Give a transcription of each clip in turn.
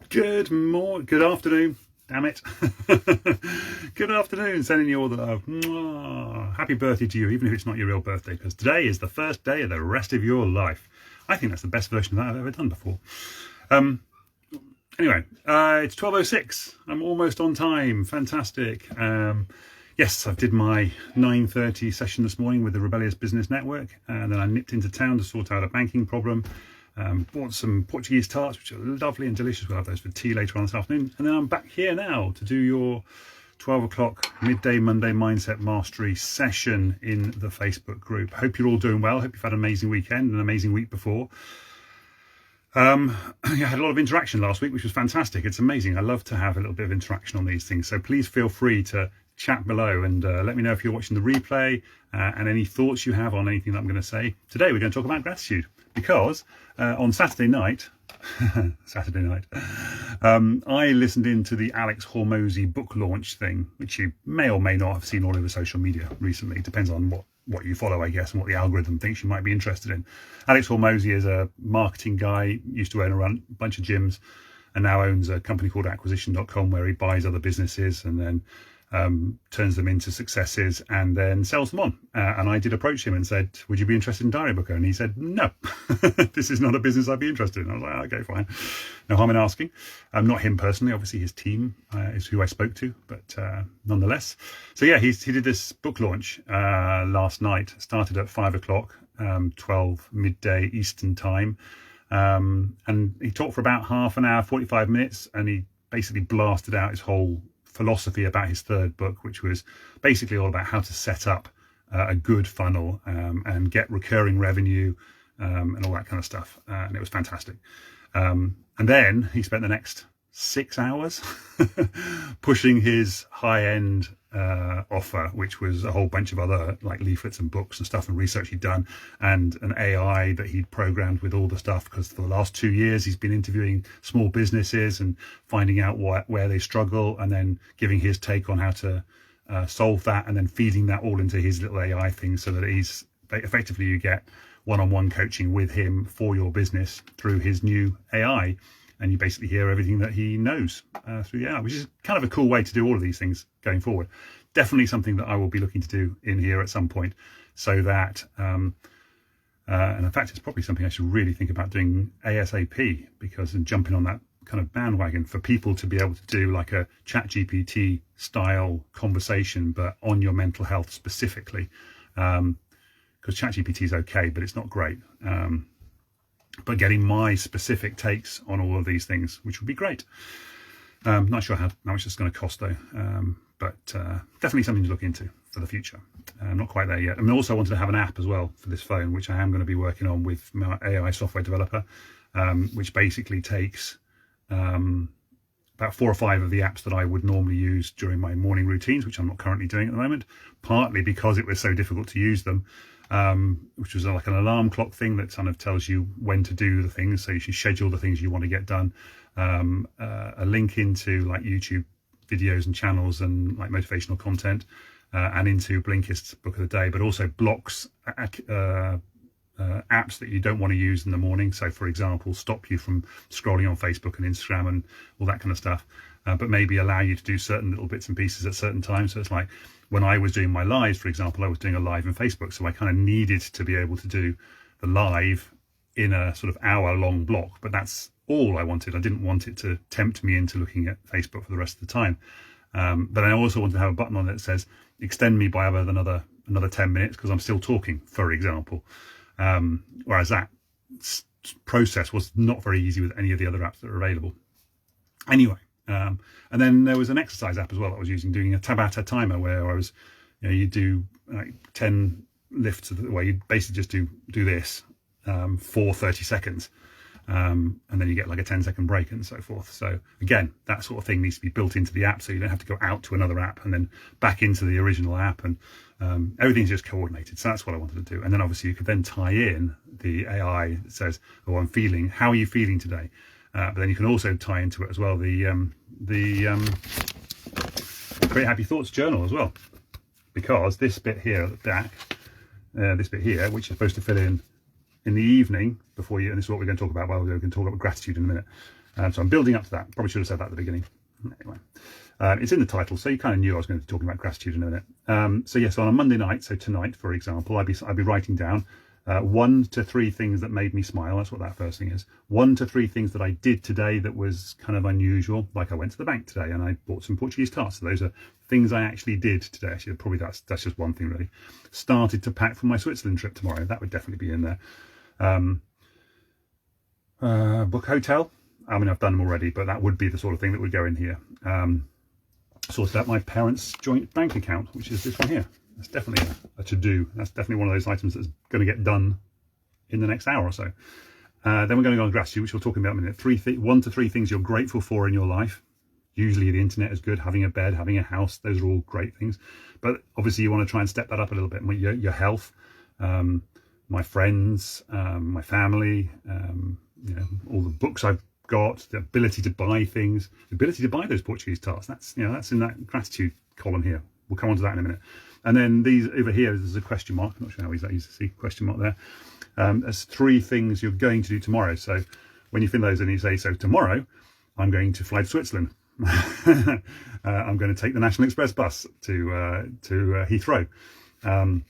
Good afternoon, damn it. Good afternoon, sending you all the love. Mwah. Happy birthday to you, even if it's not your real birthday, because today is the first day of the rest of your life. I think that's the best version of that I've ever done before. Anyway, it's 12:06. I'm almost on time. Fantastic. Yes, I did my 9:30 session this morning with the Rebellious Business Network, and then I nipped into town to sort out a banking problem. Bought some Portuguese tarts, which are lovely and delicious. We'll have those for tea later on this afternoon. And then I'm back here now to do your 12 o'clock midday Monday Mindset Mastery session in the Facebook group. Hope you're all doing well. Hope you've had an amazing weekend, an amazing week before. I had a lot of interaction last week, which was fantastic. It's amazing. I love to have a little bit of interaction on these things. So please feel free to chat below and let me know if you're watching the replay and any thoughts you have on anything that I'm going to say. Today we're going to talk about gratitude because on Saturday night, I listened into the Alex Hormozi book launch thing, which you may or may not have seen all over social media recently. It depends on what you follow, I guess, and what the algorithm thinks you might be interested in. Alex Hormozi is a marketing guy, used to own a bunch of gyms, and now owns a company called acquisition.com where he buys other businesses and then turns them into successes and then sells them on. And I did approach him and said, would you be interested in Diary Booker? And he said, no, this is not a business I'd be interested in. I was like, okay, fine. No harm in asking. Not him personally, obviously his team is who I spoke to, but nonetheless. So yeah, he did this book launch last night, started at 5 o'clock, 12 midday Eastern time. And he talked for about half an hour, 45 minutes, and he basically blasted out his whole philosophy about his third book, which was basically all about how to set up a good funnel and get recurring revenue and all that kind of stuff. And it was fantastic. And then he spent the next 6 hours pushing his high-end offer, which was a whole bunch of other like leaflets and books and stuff and research he'd done, and an AI that he'd programmed with all the stuff, because for the last 2 years he's been interviewing small businesses and finding out where they struggle and then giving his take on how to solve that, and then feeding that all into his little AI thing, so that he's effectively, you get one-on-one coaching with him for your business through his new AI. And you basically hear everything that he knows through the AI, which is kind of a cool way to do all of these things going forward. Definitely something that I will be looking to do in here at some point, so that, and in fact, it's probably something I should really think about doing ASAP, because and jumping on that kind of bandwagon for people to be able to do like a ChatGPT style conversation, but on your mental health specifically, because ChatGPT is okay, but it's not great. But getting my specific takes on all of these things, which would be great. Not sure how much it's going to cost though, but definitely something to look into for the future. I'm not quite there yet. I mean, also wanted to have an app as well for this phone, which I am going to be working on with my AI software developer, which basically takes about 4 or 5 of the apps that I would normally use during my morning routines, which I'm not currently doing at the moment, partly because it was so difficult to use them. Which was like an alarm clock thing that kind of tells you when to do the things, so you should schedule the things you want to get done. A link into like YouTube videos and channels and like motivational content, and into Blinkist's book of the day, but also blocks apps that you don't want to use in the morning. So for example, stop you from scrolling on Facebook and Instagram and all that kind of stuff, but maybe allow you to do certain little bits and pieces at certain times. So it's like, when I was doing my lives, for example, I was doing a live in Facebook, so I kind of needed to be able to do the live in a sort of hour-long block, but that's all I wanted. I didn't want it to tempt me into looking at Facebook for the rest of the time. But I also wanted to have a button on it that says, extend me by another 10 minutes, because I'm still talking, for example. Whereas that process was not very easy with any of the other apps that are available. Anyway. And then there was an exercise app as well that I was using, doing a Tabata timer, where I was, you do like 10 lifts where you basically just do this for 30 seconds. And then you get like a 10-second break and so forth. So again, that sort of thing needs to be built into the app, so you don't have to go out to another app and then back into the original app, and everything's just coordinated. So that's what I wanted to do. And then obviously you could then tie in the AI that says, oh, how are you feeling today? But then you can also tie into it as well the Create Happy Thoughts journal as well, because this bit here at the back, this bit here, which you're supposed to fill in the evening before you, and this is what we're going to talk about. Well, we're going to talk about gratitude in a minute. So I'm building up to that. Probably should have said that at the beginning. Anyway, it's in the title, so you kind of knew I was going to be talking about gratitude in a minute. So yes, on a Monday night, so tonight, for example, I'd be writing down 1 to 3 things that made me smile. That's what that first thing is. 1 to 3 things that I did today that was kind of unusual. Like I went to the bank today and I bought some Portuguese tarts. So those are things I actually did today. Actually, probably that's just one thing really. Started to pack for my Switzerland trip tomorrow. That would definitely be in there. Book hotel. I mean, I've done them already, but that would be the sort of thing that would go in here. Sorted out my parents' joint bank account, which is this one here. That's definitely a to-do. That's definitely one of those items that's going to get done in the next hour or so. Then we're going to go on gratitude, which we'll talk about in a minute. 1 to 3 things you're grateful for in your life. Usually the internet is good, having a bed, having a house, those are all great things. But obviously you want to try and step that up a little bit. Your health, my friends, my family, all the books I've got, the ability to buy things, the ability to buy those Portuguese tarts. That's in that gratitude column here. We'll come on to that in a minute. And then these over here, there's a question mark. I'm not sure how easy that is to see, question mark there. There's 3 things you're going to do tomorrow. So when you fill those in, you say, so tomorrow I'm going to fly to Switzerland. I'm going to take the National Express bus to Heathrow. I'm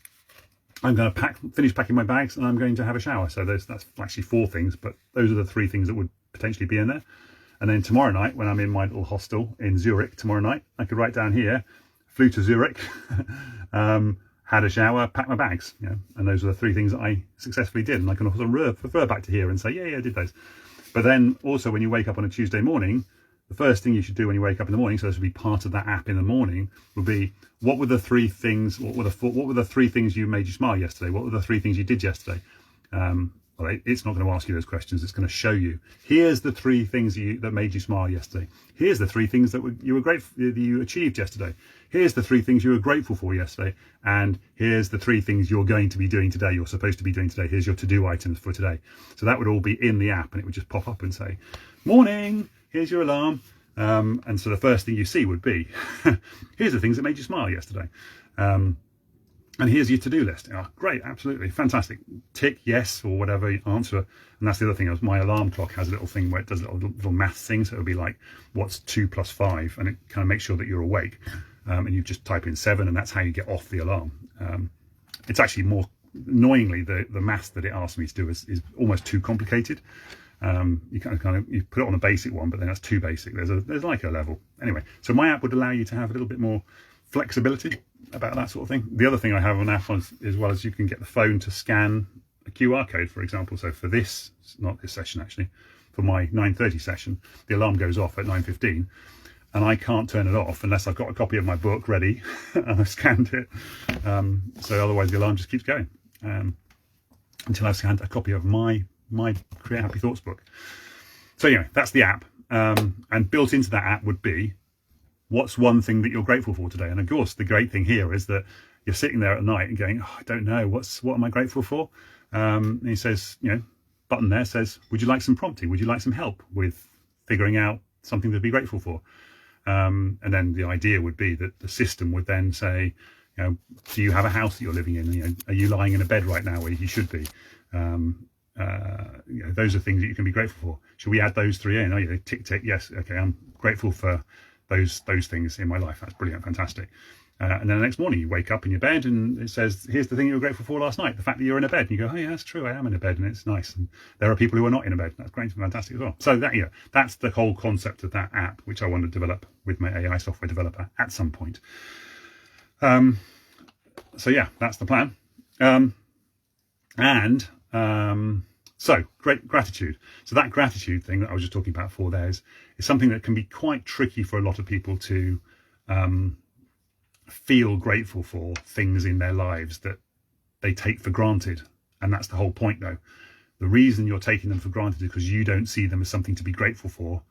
going to finish packing my bags, and I'm going to have a shower. So that's actually 4 things, but those are the 3 things that would potentially be in there. And then tomorrow night, when I'm in my little hostel in Zurich tomorrow night, I could write down here, flew to Zurich, had a shower, packed my bags, and those are the 3 things that I successfully did. And I can also refer back to here and say, yeah, I did those. But then also when you wake up on a Tuesday morning, the first thing you should do when you wake up in the morning, so this would be part of that app in the morning, would be what were the 3 things, what were the 3 things you made you smile yesterday? What were the 3 things you did yesterday? Well, it's not going to ask you those questions. It's going to show you. Here's the 3 things that made you smile yesterday. Here's the 3 things that you were grateful that you achieved yesterday. Here's the 3 things you were grateful for yesterday. And here's the 3 things you're going to be doing today. You're supposed to be doing today. Here's your to-do items for today. So that would all be in the app, and it would just pop up and say, "Morning. Here's your alarm." And so the first thing you see would be, here's the things that made you smile yesterday. And here's your to-do list. Oh, great, absolutely, fantastic. Tick yes or whatever answer. And that's the other thing. My alarm clock has a little thing where it does a little math thing. So it'll be like, what's 2 + 5? And it kind of makes sure that you're awake. And you just type in 7, and that's how you get off the alarm. It's actually more annoyingly, the maths that it asks me to do is almost too complicated. You you put it on a basic one, but then that's too basic. There's like a level. Anyway, so my app would allow you to have a little bit more flexibility about that sort of thing. The other thing I have on app as well as you can get the phone to scan a QR code, for example. So for this, not this session actually, for my 9:30 session, the alarm goes off at 9:15, and I can't turn it off unless I've got a copy of my book ready and I've scanned it. So otherwise the alarm just keeps going until I've scanned a copy of my Create Happy Thoughts book. So anyway, that's the app, and built into that app would be, what's one thing that you're grateful for today? And of course, the great thing here is that you're sitting there at night and going, I don't know, what am I grateful for? And he says, button there says, would you like some prompting? Would you like some help with figuring out something to be grateful for? And then the idea would be that the system would then say, do you have a house that you're living in? Are you lying in a bed right now where you should be? Those are things that you can be grateful for. Should we add those 3 in? Oh yeah, tick, tick, yes. Okay, I'm grateful for those things in my life. That's brilliant, fantastic. And then the next morning you wake up in your bed and it says, here's the thing you were grateful for last night, the fact that you're in a bed. And you go, oh yeah, that's true, I am in a bed and it's nice. And there are people who are not in a bed. That's great and fantastic as well. So that's the whole concept of that app, which I want to develop with my AI software developer at some point. So yeah, that's the plan. So great gratitude. So that gratitude thing that I was just talking about before there is something that can be quite tricky for a lot of people to feel grateful for things in their lives that they take for granted. And that's the whole point though. The reason you're taking them for granted is because you don't see them as something to be grateful for,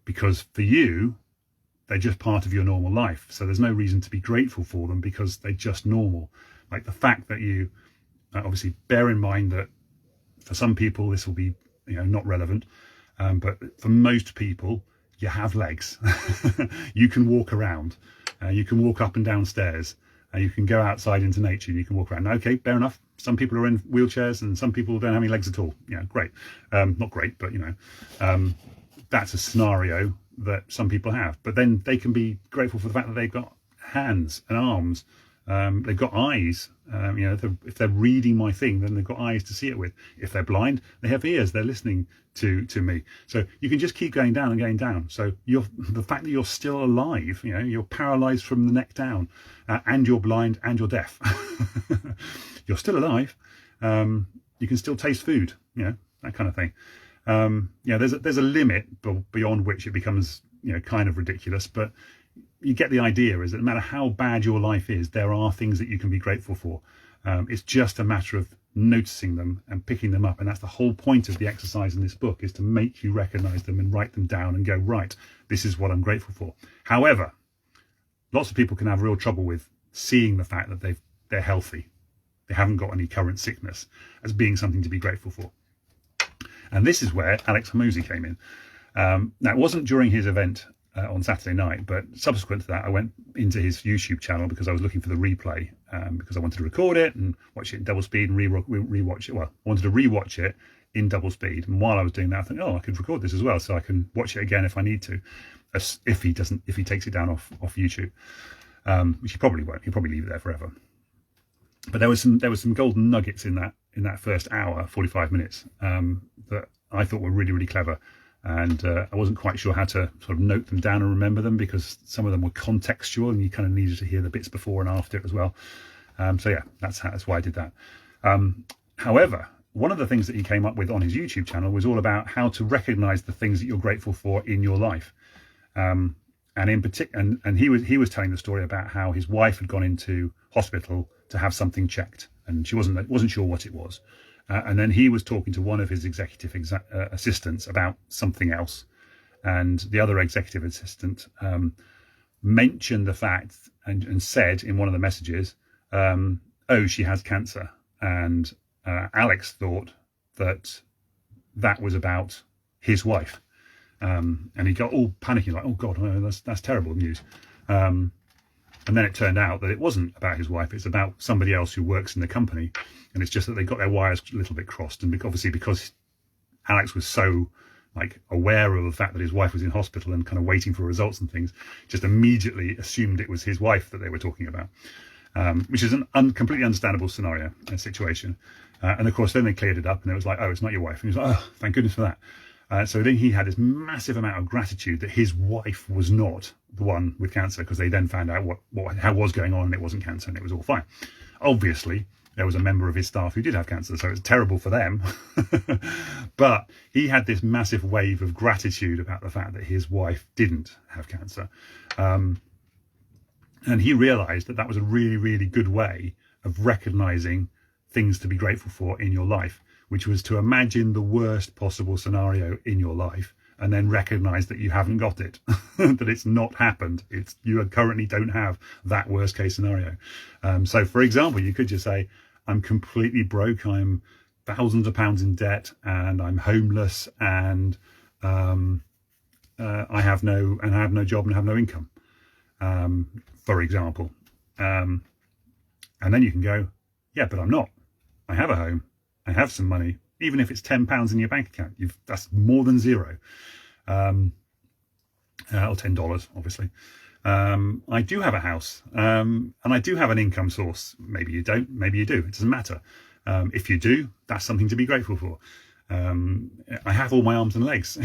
because for you, they're just part of your normal life. So there's no reason to be grateful for them because they're just normal. Like the fact that you obviously bear in mind that for some people this will be not relevant, but for most people you have legs. You can walk around, you can walk up and down stairs, You can go outside into nature and you can walk around. Okay, fair enough. Some people are in wheelchairs and some people don't have any legs at all. Yeah, great. Not great, but that's a scenario that some people have. But then they can be grateful for the fact that they've got hands and arms. They've got eyes. If they're reading my thing, then they've got eyes to see it with. If they're blind, they have ears. They're listening to me. So you can just keep going down and going down. So the fact that you're still alive, you're paralyzed from the neck down, and you're blind and you're deaf. You're still alive. You can still taste food. That kind of thing. There's a limit beyond which it becomes kind of ridiculous, but you get the idea, is that no matter how bad your life is, there are things that you can be grateful for. It's just a matter of noticing them and picking them up. And that's the whole point of the exercise in this book, is to make you recognize them and write them down and go, right, this is what I'm grateful for. However, lots of people can have real trouble with seeing the fact that they're healthy. They haven't got any current sickness as being something to be grateful for. And this is where Alex Hormozi came in. Now, it wasn't during his event on Saturday night, but subsequent to that, I went into his YouTube channel because I was looking for the replay, because I wanted to record it and watch it in double speed and rewatch it. Well, I wanted to rewatch it in double speed, and while I was doing that, I thought, I could record this as well, so I can watch it again if I need to, if he takes it down off YouTube, which he probably won't. He'll probably leave it there forever. But there was some golden nuggets in that first hour, 45 minutes, that I thought were really, really clever. And I wasn't quite sure how to sort of note them down and remember them, because some of them were contextual and you kind of needed to hear the bits before and after it as well. So yeah, that's why I did that. However, one of the things that he came up with on his YouTube channel was all about how to recognize the things that you're grateful for in your life. And in particular, and he was telling the story about how his wife had gone into hospital to have something checked, and she wasn't sure what it was. And then he was talking to one of his executive assistants about something else. And the other executive assistant mentioned the fact and said in one of the messages, she has cancer. And Alex thought that was about his wife. And he got all panicking, like, oh God, that's terrible news. And then it turned out that it wasn't about his wife. It's about somebody else who works in the company. And it's just that they got their wires a little bit crossed. And obviously because Alex was so aware of the fact that his wife was in hospital and kind of waiting for results and things, just immediately assumed it was his wife that they were talking about, which is an completely understandable scenario and situation. And of course, then they cleared it up and it was like, oh, it's not your wife. And he was like, oh, thank goodness for that. So then he had this massive amount of gratitude that his wife was not the one with cancer, because they then found out what was going on, and it wasn't cancer and it was all fine. Obviously, there was a member of his staff who did have cancer, so it was terrible for them. But he had this massive wave of gratitude about the fact that his wife didn't have cancer. And he realized that was a really, really good way of recognizing things to be grateful for in your life, which was to imagine the worst possible scenario in your life and then recognize that you haven't got it, that it's not happened. You currently don't have that worst case scenario. So for example, you could just say, I'm completely broke. I'm thousands of pounds in debt and I'm homeless and I have no job and have no income, for example. And then you can go, yeah, but I'm not. I have a home. I have some money. Even if it's £10 in your bank account, that's more than zero. Or $10, obviously. I do have a house, and I do have an income source. Maybe you don't, maybe you do. It doesn't matter. If you do, that's something to be grateful for. I have all my arms and legs.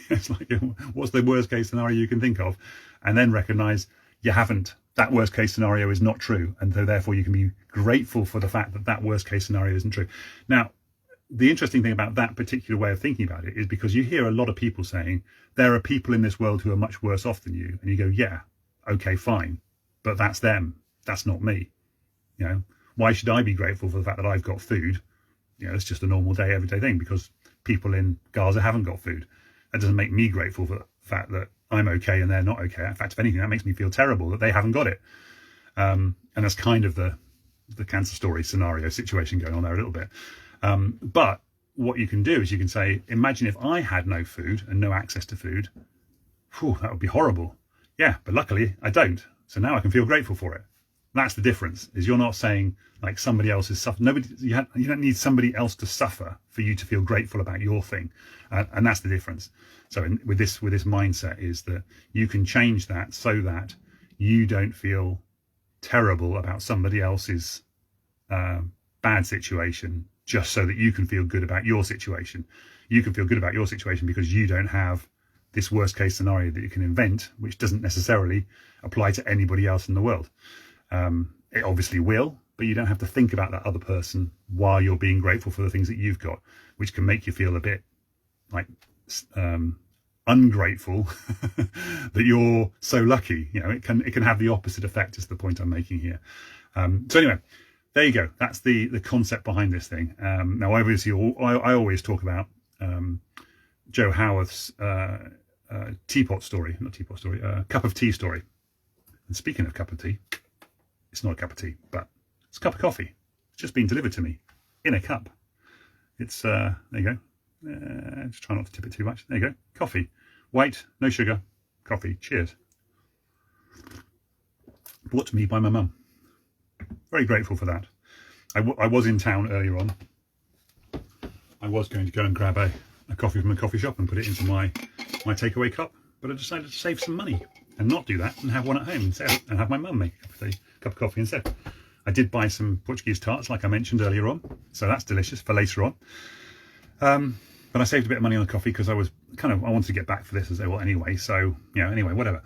It's like, what's the worst case scenario you can think of? And then recognize you haven't. That worst case scenario is not true. And so therefore you can be grateful for the fact that worst case scenario isn't true. Now, the interesting thing about that particular way of thinking about it is because you hear a lot of people saying there are people in this world who are much worse off than you. And you go, yeah, okay, fine. But that's them. That's not me. Why should I be grateful for the fact that I've got food? It's just a normal day, everyday thing, because people in Gaza haven't got food. That doesn't make me grateful for the fact that I'm okay and they're not okay. In fact, if anything, that makes me feel terrible that they haven't got it. And that's kind of the cancer story scenario situation going on there a little bit. But what you can do is you can say, imagine if I had no food and no access to food. That would be horrible. Yeah, but luckily I don't. So now I can feel grateful for it. That's the difference, is you're not saying like somebody else is suffering. You don't need somebody else to suffer for you to feel grateful about your thing. And that's the difference. So with this mindset is that you can change that so that you don't feel terrible about somebody else's bad situation, just so that you can feel good about your situation. You can feel good about your situation because you don't have this worst case scenario that you can invent, which doesn't necessarily apply to anybody else in the world. It obviously will, but you don't have to think about that other person while you're being grateful for the things that you've got, which can make you feel a bit like ungrateful that you're so lucky. You know, it can have the opposite effect, is the point I'm making here. So anyway, there you go. That's the concept behind this thing. Now, obviously, I always talk about Joe Howarth's cup of tea story. And speaking of cup of tea, it's not a cup of tea, but it's a cup of coffee. It's just been delivered to me in a cup. It's there you go. Just try not to tip it too much. There you go. Coffee, white, no sugar, coffee. Cheers. Brought to me by my mum. Very grateful for that. I was in town earlier on. I was going to go and grab a coffee from a coffee shop and put it into my takeaway cup, but I decided to save some money and not do that and have one at home instead, and have my mum make a cup of coffee instead. I did buy some Portuguese tarts, like I mentioned earlier on, so that's delicious for later on. But I saved a bit of money on the coffee because I wanted to get back for this as well anyway. So anyway, whatever.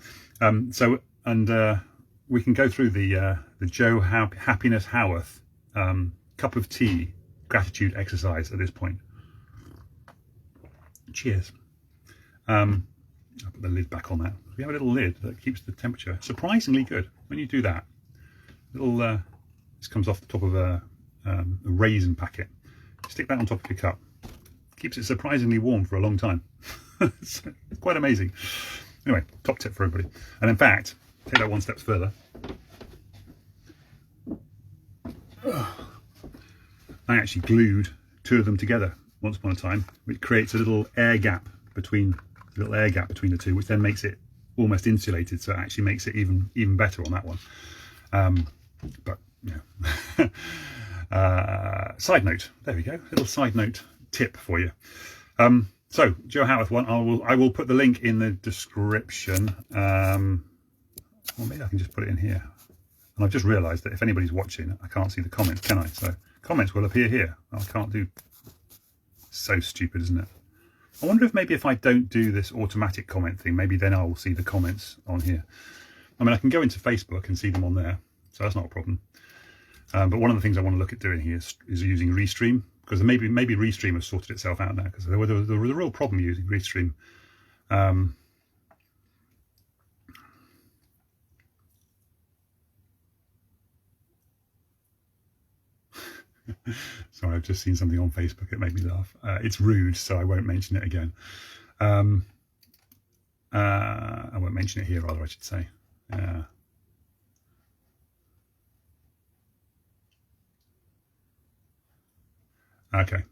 We can go through the Joe Happiness Howarth cup of tea gratitude exercise at this point. Cheers. I'll put the lid back on that. We have a little lid that keeps the temperature surprisingly good when you do that. This comes off the top of a raisin packet. Stick that on top of your cup. Keeps it surprisingly warm for a long time. It's quite amazing. Anyway, top tip for everybody. And in fact, take that one step further. I actually glued two of them together once upon a time, which creates a little air gap between the two, which then makes it almost insulated, so it actually makes it even better on that one. But side note, there we go, little side note tip for you. So Joe Howarth one, I will put the link in the description. Well, maybe I can just put it in here. And I've just realised that if anybody's watching, I can't see the comments, can I? So comments will appear here. I can't do. So stupid, isn't it? I wonder if maybe if I don't do this automatic comment thing, maybe then I will see the comments on here. I mean, I can go into Facebook and see them on there, so that's not a problem. But one of the things I want to look at doing here is using Restream, because maybe Restream has sorted itself out now, because there was a real problem using Restream. Sorry, I've just seen something on Facebook. It made me laugh. It's rude, so I won't mention it again. I won't mention it here, rather, I should say. Okay.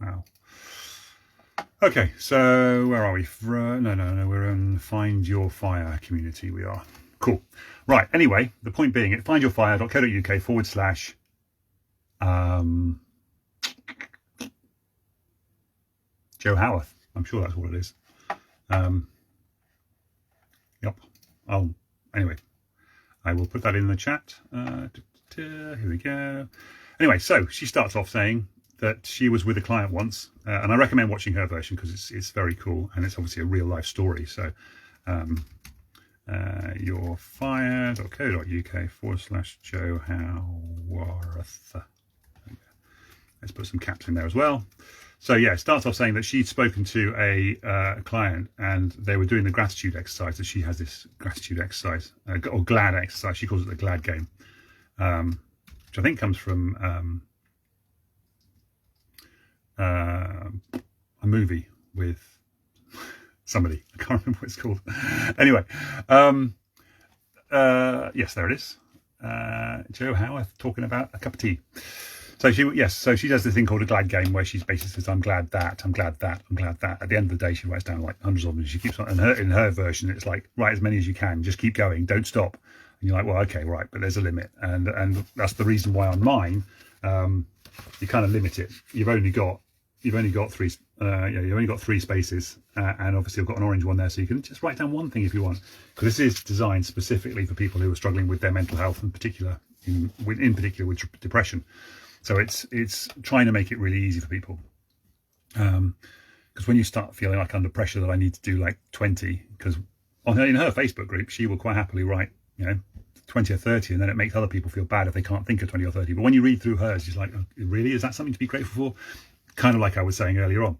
Wow. Okay, so where are we? No, we're in Find Your Fire community. We are. Cool. Right, anyway, the point being at findyourfire.co.uk / Joe Howarth. I'm sure that's what it is. Yep. Anyway, I will put that in the chat. Here we go. Anyway, so she starts off saying that she was with a client once, and I recommend watching her version because it's very cool, and it's obviously a real life story. So yourfire.co.uk / Joe Howarth. Let's put some caps in there as well. So yeah, it starts off saying that she'd spoken to a client, and they were doing the gratitude exercise. So she has this gratitude exercise, or GLAD exercise. She calls it the GLAD game, which I think comes from a movie with somebody. I can't remember what it's called. Anyway, yes, there it is. Joe Howarth talking about a cup of tea. So she does this thing called a glad game where she basically says, I'm glad that, I'm glad that, I'm glad that. At the end of the day, she writes down like hundreds of them. She keeps on, and in her version, it's like, write as many as you can, just keep going, don't stop. And you're like, well, okay, right, but there's a limit. And that's the reason why on mine, you kind of limit it. You've only got three, you've only got 3 spaces, and obviously I've got an orange one there, so you can just write down one thing if you want, because this is designed specifically for people who are struggling with their mental health, in particular with depression. So it's trying to make it really easy for people, because when you start feeling like under pressure that I need to do like 20, because in her Facebook group she will quite happily write 20 or 30, and then it makes other people feel bad if they can't think of 20 or 30. But when you read through hers, she's like, oh, really, is that something to be grateful for? Kind of like I was saying earlier on.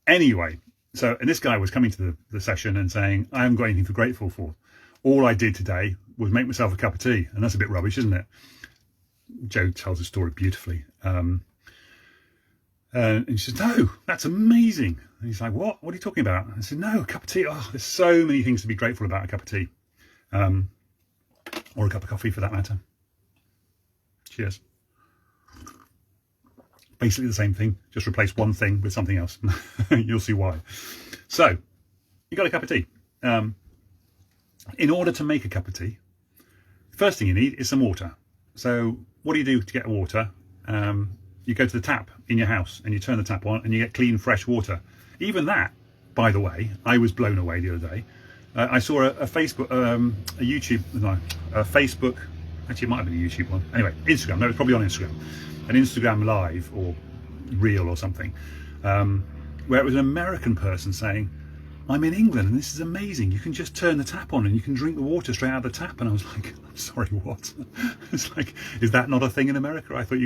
Anyway, and this guy was coming to the session and saying, I haven't got anything to be grateful for. All I did today was make myself a cup of tea, and that's a bit rubbish, isn't it? Joe tells the story beautifully. And she says, no, that's amazing. And he's like, what are you talking about? I said, no, a cup of tea. Oh, there's so many things to be grateful about a cup of tea. Or a cup of coffee for that matter. Cheers. Basically the same thing, just replace one thing with something else. You'll see why. So, you got a cup of tea. In order to make a cup of tea, the first thing you need is some water. So, what do you do to get water? You go to the tap in your house and you turn the tap on and you get clean, fresh water. Even that, by the way, I was blown away the other day. I saw a Facebook, Facebook, actually it might have been a YouTube one. Anyway, Instagram, no, it's probably on Instagram. An Instagram live or reel or something, where it was an American person saying, I'm in England and this is amazing. You can just turn the tap on and you can drink the water straight out of the tap. And I was like, I'm sorry, what? It's like, is that not a thing in America? I thought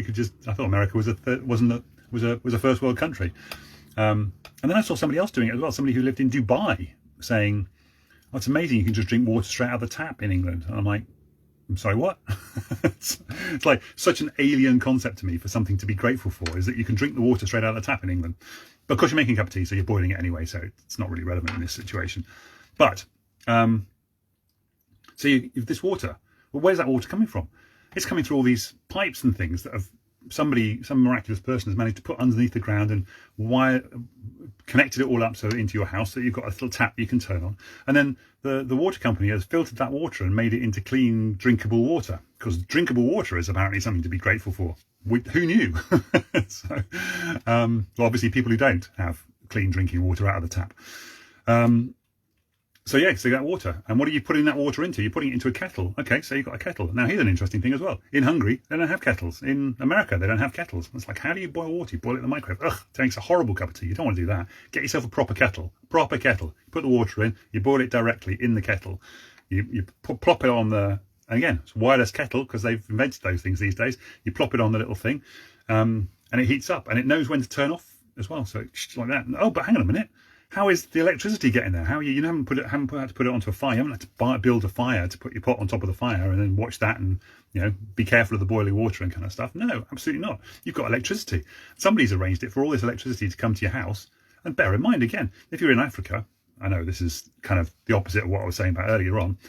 America was a first world country. And then I saw somebody else doing it as well. Somebody who lived in Dubai saying, oh, it's amazing. You can just drink water straight out of the tap in England. And I'm like, I'm sorry, what? It's like such an alien concept to me for something to be grateful for, is that you can drink the water straight out of the tap in England. But of course you're making a cup of tea, so you're boiling it anyway, so it's not really relevant in this situation. But, so you've this water. Well, where's that water coming from? It's coming through all these pipes and things that some miraculous person has managed to put underneath the ground and connected it all up so into your house, so you've got a little tap you can turn on. And then the water company has filtered that water and made it into clean, drinkable water, because drinkable water is apparently something to be grateful for. Who knew? So, well, obviously people who don't have clean drinking water out of the tap. So you got water. And what are you putting that water into? You're putting it into a kettle. Okay, so you've got a kettle. Now here's an interesting thing as well. In Hungary, they don't have kettles. In America, they don't have kettles. It's like, how do you boil water? You boil it in the microwave. Ugh, it makes a horrible cup of tea. You don't want to do that. Get yourself a proper kettle. Proper kettle. You put the water in, you boil it directly in the kettle. You plop it on the, and again, it's a wireless kettle because they've invented those things these days. You plop it on the little thing, and it heats up and it knows when to turn off as well. So it's like that. Oh, but hang on a minute. How is the electricity getting there? How you haven't had to put it onto a fire. You haven't had to build a fire to put your pot on top of the fire and then watch that and be careful of the boiling water and kind of stuff. No, absolutely not. You've got electricity. Somebody's arranged it for all this electricity to come to your house. And bear in mind, again, if you're in Africa, I know this is kind of the opposite of what I was saying about earlier on.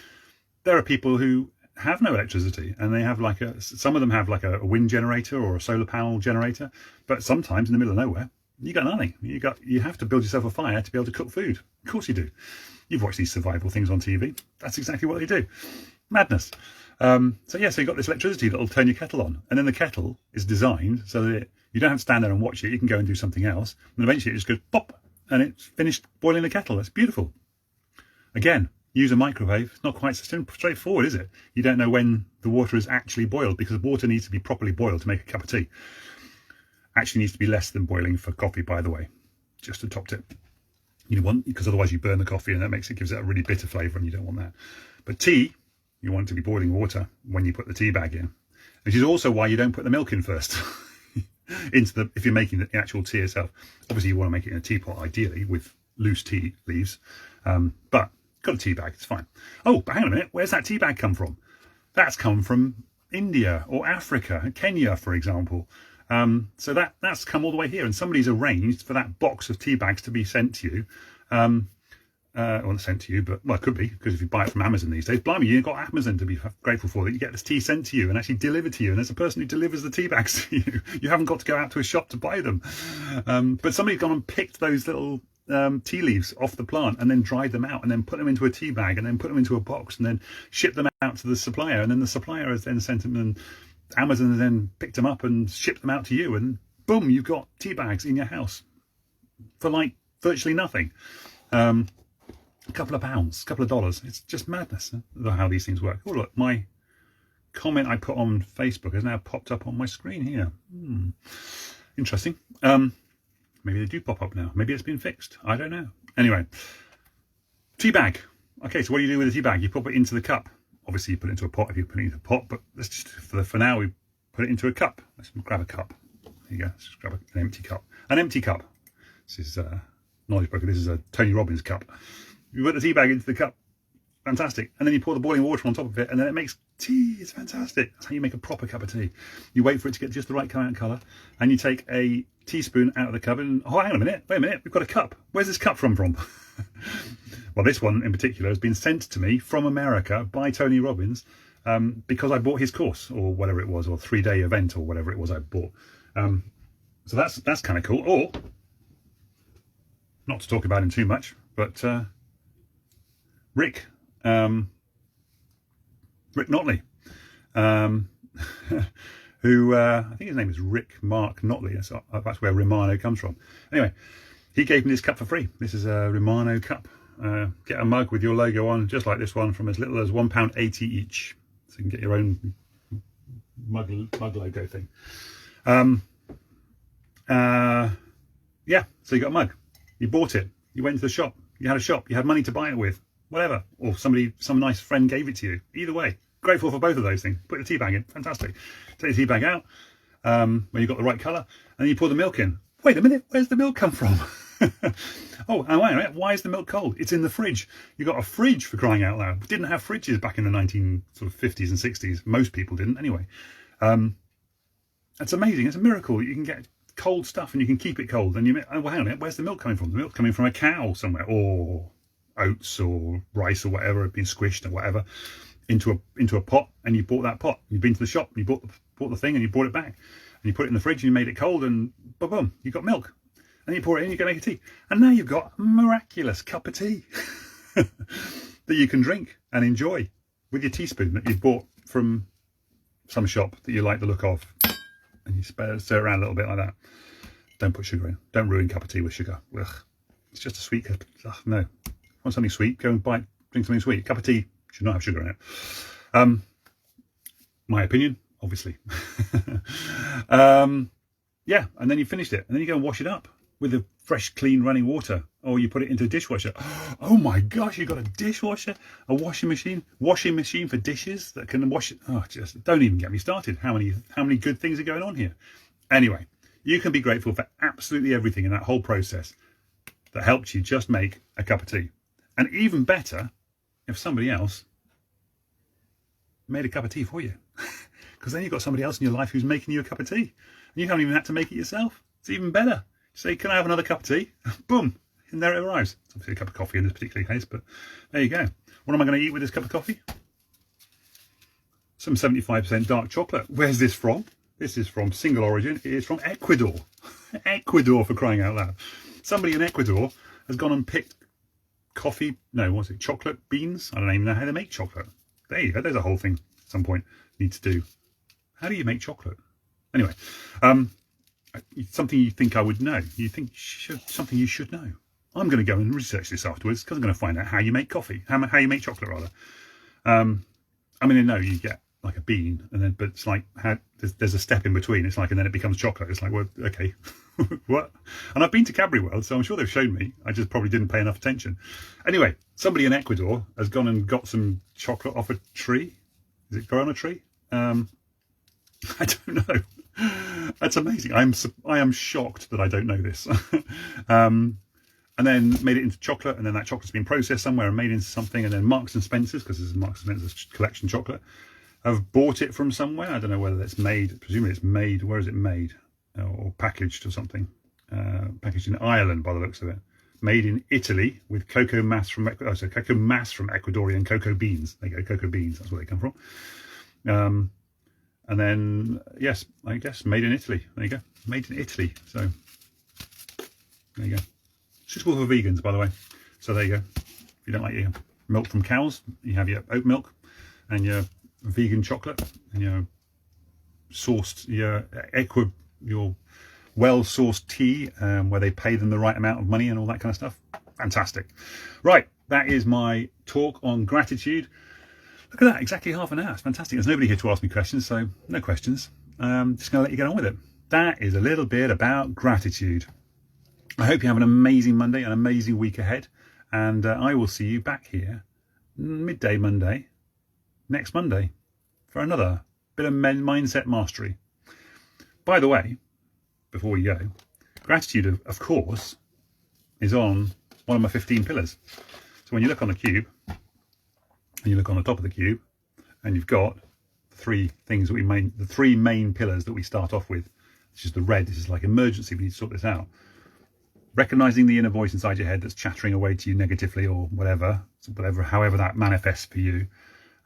There are people who have no electricity, and they have some of them have like a wind generator or a solar panel generator, but sometimes in the middle of nowhere, you got nothing. You have to build yourself a fire to be able to cook food. Of course you do. You've watched these survival things on TV. That's exactly what they do. Madness. So you've got this electricity that'll turn your kettle on, and then the kettle is designed so that you don't have to stand there and watch it. You can go and do something else, and eventually it just goes pop, and it's finished boiling the kettle. That's beautiful. Again, use a microwave. It's not quite so straightforward, is it? You don't know when the water is actually boiled, because water needs to be properly boiled to make a cup of tea. Actually needs to be less than boiling for coffee, by the way. Just a top tip. Because otherwise you burn the coffee and gives it a really bitter flavour, and you don't want that. But tea, you want it to be boiling water when you put the tea bag in. Which is also why you don't put the milk in first. If you're making the actual tea itself. Obviously you want to make it in a teapot, ideally, with loose tea leaves. But got a tea bag, it's fine. Oh, but hang on a minute, where's that tea bag come from? That's come from India or Africa, Kenya, for example. So that's come all the way here, and somebody's arranged for that box of tea bags to be sent to you. And Well, sent to you, but well, it could be, because if you buy it from Amazon these days, blimey, you've got Amazon to be grateful for, that you get this tea sent to you and actually delivered to you, and there's a person who delivers the tea bags to you. You haven't got to go out to a shop to buy them. But somebody's gone and picked those little tea leaves off the plant and then dried them out and then put them into a tea bag and then put them into a box and then shipped them out to the supplier, and then the supplier has then sent them, and Amazon has then picked them up and shipped them out to you, and boom, you've got tea bags in your house for like virtually nothing. A couple of pounds, a couple of dollars. It's just madness, how these things work. Oh look, my comment I put on Facebook has now popped up on my screen here. Interesting. Maybe they do pop up now. Maybe it's been fixed. I don't know. Anyway, tea bag. Okay, so what do you do with a tea bag? You pop it into the cup. Obviously, you put it into a pot if you put it into a pot, but let's just, for now, we put it into a cup. Let's grab a cup. There you go. Let's just grab an empty cup. An empty cup. This is knowledge broker. This is a Tony Robbins cup. You put the tea bag into the cup. Fantastic. And then you pour the boiling water on top of it, and then it makes tea. It's fantastic. That's how you make a proper cup of tea. You wait for it to get just the right colour, and you take a teaspoon out of the cup and, oh, hang on a minute. Wait a minute. We've got a cup. Where's this cup from? Well, this one in particular has been sent to me from America by Tony Robbins, because I bought his course, or whatever it was, or 3-day event, or whatever it was I bought. So that's kind of cool. Or, not to talk about him too much, but Rick Notley, who I think his name is Rick Mark Notley. That's where Romano comes from. Anyway, he gave me this cup for free. This is a Romano cup. Get a mug with your logo on, just like this one, from as little as £1.80 each. So you can get your own mug logo thing. Yeah, so you got a mug. You bought it. You went to the shop. You had a shop. You had money to buy it with. Whatever. Or some nice friend gave it to you. Either way. Grateful for both of those things. Put the tea bag in. Fantastic. Take the tea bag out when you've got the right colour. And then you pour the milk in. Wait a minute. Where's the milk come from? Oh, and wait a minute. Why is the milk cold? It's in the fridge. You got a fridge, for crying out loud. We didn't have fridges back in the 1950s and 60s. Most people didn't anyway. That's amazing. It's a miracle that you can get cold stuff and you can keep it cold. And well, hang on a minute. Where's the milk coming from? The milk coming from a cow somewhere, or oats or rice or whatever had been squished or whatever into a pot, and you bought that pot. You've been to the shop, you bought the thing, and you brought it back, and you put it in the fridge and you made it cold, and boom, boom, you got milk. And you pour it in, you can make a tea, and now you've got a miraculous cup of tea that you can drink and enjoy with your teaspoon that you've bought from some shop that you like the look of, and you stir it around a little bit like that. Don't put sugar in. Don't ruin cup of tea with sugar. Ugh. It's just a sweet cup. Ugh, no. Want something sweet? Go and drink something sweet. Cup of tea should not have sugar in it. My opinion, obviously. Yeah, and then you finished it, and then you go and wash it up with the fresh, clean running water, or you put it into a dishwasher. Oh my gosh, you've got a dishwasher, a washing machine for dishes that can wash it. Oh, just don't even get me started. How many good things are going on here? Anyway, you can be grateful for absolutely everything in that whole process that helped you just make a cup of tea. And even better, if somebody else made a cup of tea for you. Because then you've got somebody else in your life who's making you a cup of tea. And you haven't even had to make it yourself. It's even better. Say, can I have another cup of tea? Boom. And there it arrives. It's obviously a cup of coffee in this particular case, but there you go. What am I going to eat with this cup of coffee? Some 75% dark chocolate. Where's this from? This is from single origin. It is from Ecuador. Ecuador, for crying out loud. Somebody in Ecuador has gone and picked chocolate beans? I don't even know how they make chocolate. There you go. There's a whole thing at some point you need to do. How do you make chocolate? Anyway, something you think I would know. You think something you should know. I'm going to go and research this afterwards, because I'm going to find out how you make coffee, how you make chocolate rather. I mean, I know you get like a bean, and then but it's like there's a step in between. It's like, and then it becomes chocolate. It's like, well, okay, what? And I've been to Cadbury World, so I'm sure they've shown me. I just probably didn't pay enough attention. Anyway, somebody in Ecuador has gone and got some chocolate off a tree. Is it grow on a tree? I don't know. That's amazing. I am shocked that I don't know this. And then made it into chocolate, and then that chocolate's been processed somewhere and made into something, and then Marks and Spencer's, because this is Marks and Spencer's collection chocolate, have bought it from somewhere. I don't know whether it's made, presumably it's made, where is it made? Or packaged or something. Packaged in Ireland by the looks of it. made in Italy with cocoa mass from Ecuadorian cocoa beans. There you go, cocoa beans. That's where they come from. And then, yes, I guess made in Italy. There you go, made in Italy. So there you go. Suitable for vegans, by the way. So there you go. If you don't like your milk from cows, you have your oat milk and your vegan chocolate and your sourced, your well-sourced tea, where they pay them the right amount of money and all that kind of stuff. Fantastic. Right, that is my talk on gratitude. Look at that, exactly half an hour. It's fantastic. There's nobody here to ask me questions, so no questions. Just going to let you get on with it. That is a little bit about gratitude. I hope you have an amazing Monday, an amazing week ahead, and I will see you back here midday Monday, next Monday, for another bit of mindset mastery. By the way, before we go, gratitude, of course, is on one of my 15 pillars. So when you look on the cube, and you look on the top of the cube, and you've got the three main pillars that we start off with, which is the red. This is like emergency. We need to sort this out. Recognizing the inner voice inside your head that's chattering away to you negatively or whatever, however that manifests for you.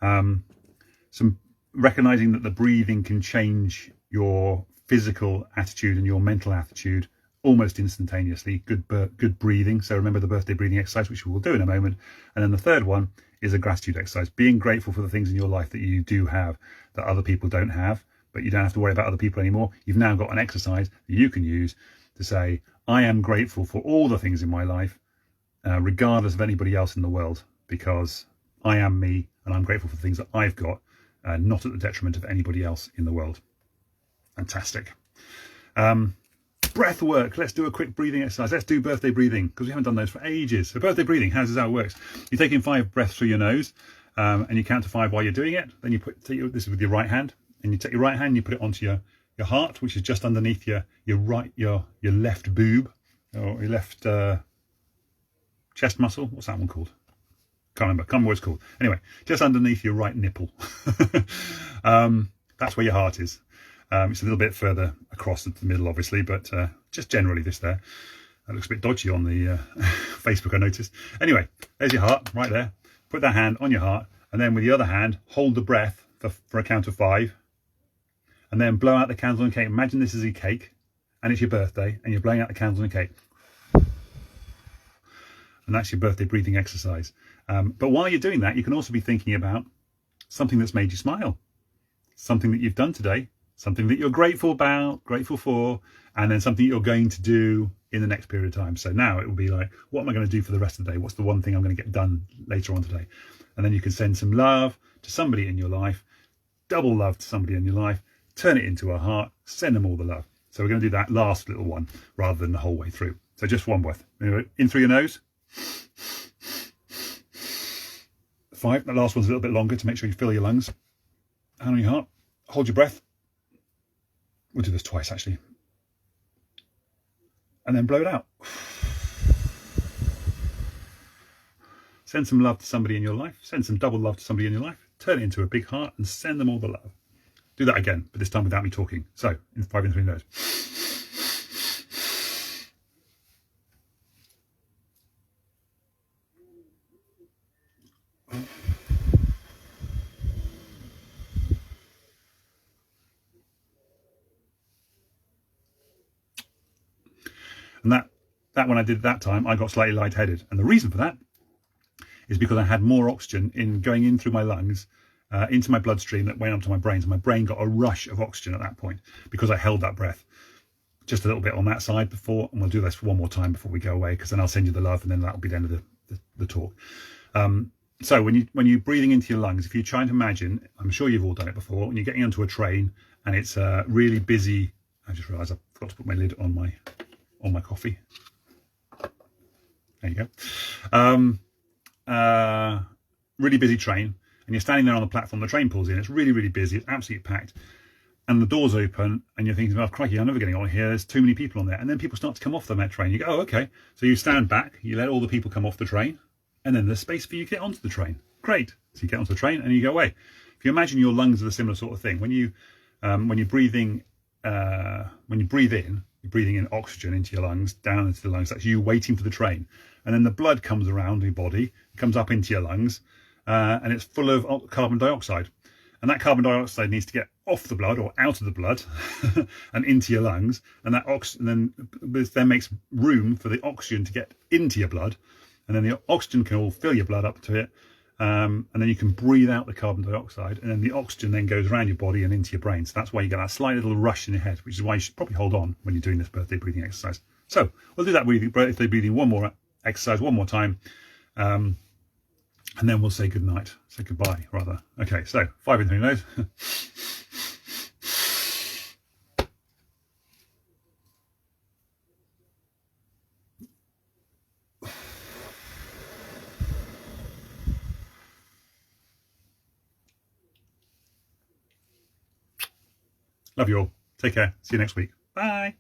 Some recognizing that the breathing can change your physical attitude and your mental attitude almost instantaneously. Good breathing. So remember the birthday breathing exercise, which we will do in a moment. And then the third one is a gratitude exercise, being grateful for the things in your life that you do have that other people don't have, but you don't have to worry about other people anymore. You've now got an exercise that you can use to say, I am grateful for all the things in my life, regardless of anybody else in the world, because I am me and I'm grateful for the things that I've got, not at the detriment of anybody else in the world. Fantastic. Breath work. Let's do a quick breathing exercise. Let's do birthday breathing, because we haven't done those for ages. So birthday breathing, how it works? You take in 5 breaths through your nose, and you count to 5 while you're doing it. Then you this is with your right hand, and you take your right hand and you put it onto your heart, which is just underneath your left boob, or your left chest muscle. What's that one called? Can't remember what it's called. Anyway, just underneath your right nipple. That's where your heart is. It's a little bit further across the middle, obviously, but just generally this there. That looks a bit dodgy on the Facebook, I noticed. Anyway, there's your heart right there. Put that hand on your heart, and then with the other hand, hold the breath for a count of 5, and then blow out the candles on the cake. Imagine this is a cake, and it's your birthday, and you're blowing out the candles on the cake. And that's your birthday breathing exercise. But while you're doing that, you can also be thinking about something that's made you smile, something that you've done today, something that you're grateful for, and then something you're going to do in the next period of time. So now it will be like, what am I going to do for the rest of the day? What's the one thing I'm going to get done later on today? And then you can send some love to somebody in your life, double love to somebody in your life, turn it into a heart, send them all the love. So we're going to do that last little one rather than the whole way through. So just one breath. In through your nose. 5. The last one's a little bit longer to make sure you fill your lungs. Hand on your heart. Hold your breath. We'll do this twice, actually. And then blow it out. Send some love to somebody in your life. Send some double love to somebody in your life. Turn it into a big heart and send them all the love. Do that again, but this time without me talking. So, 5 in through your nose. And that when I did it that time, I got slightly lightheaded. And the reason for that is because I had more oxygen going in through my lungs, into my bloodstream that went onto my brain. So my brain got a rush of oxygen at that point because I held that breath. Just a little bit on that side before, and we'll do this one more time before we go away, because then I'll send you the love, and then that'll be the end of the talk. So when you're breathing into your lungs, if you're trying to imagine, I'm sure you've all done it before, when you're getting onto a train and it's really busy. I just realised I forgot to put my lid on my coffee. There you go. Really busy train, and you're standing there on the platform. The train pulls in. It's really, really busy. It's absolutely packed, and the doors open, and you're thinking, "Oh, crikey, I'm never getting on here. There's too many people on there." And then people start to come off the train. You go, "Oh, okay." So you stand back. You let all the people come off the train, and then there's space for you to get onto the train. Great. So you get onto the train and you go away. If you imagine your lungs are a similar sort of thing. When you breathe in, You're breathing in oxygen into your lungs, down into the lungs. That's you waiting for the train. And then the blood comes around your body, comes up into your lungs, and it's full of carbon dioxide. And that carbon dioxide needs to get off the blood or out of the blood and into your lungs. And that then makes room for the oxygen to get into your blood. And then the oxygen can all fill your blood up to it. And then you can breathe out the carbon dioxide, and then the oxygen then goes around your body and into your brain. So that's why you get that slight little rush in your head, which is why you should probably hold on when you're doing this birthday breathing exercise. So we'll do that birthday breathing one more time, and then we'll say goodnight, say goodbye rather. Okay, so 5 in through your nose. Love you all. Take care. See you next week. Bye.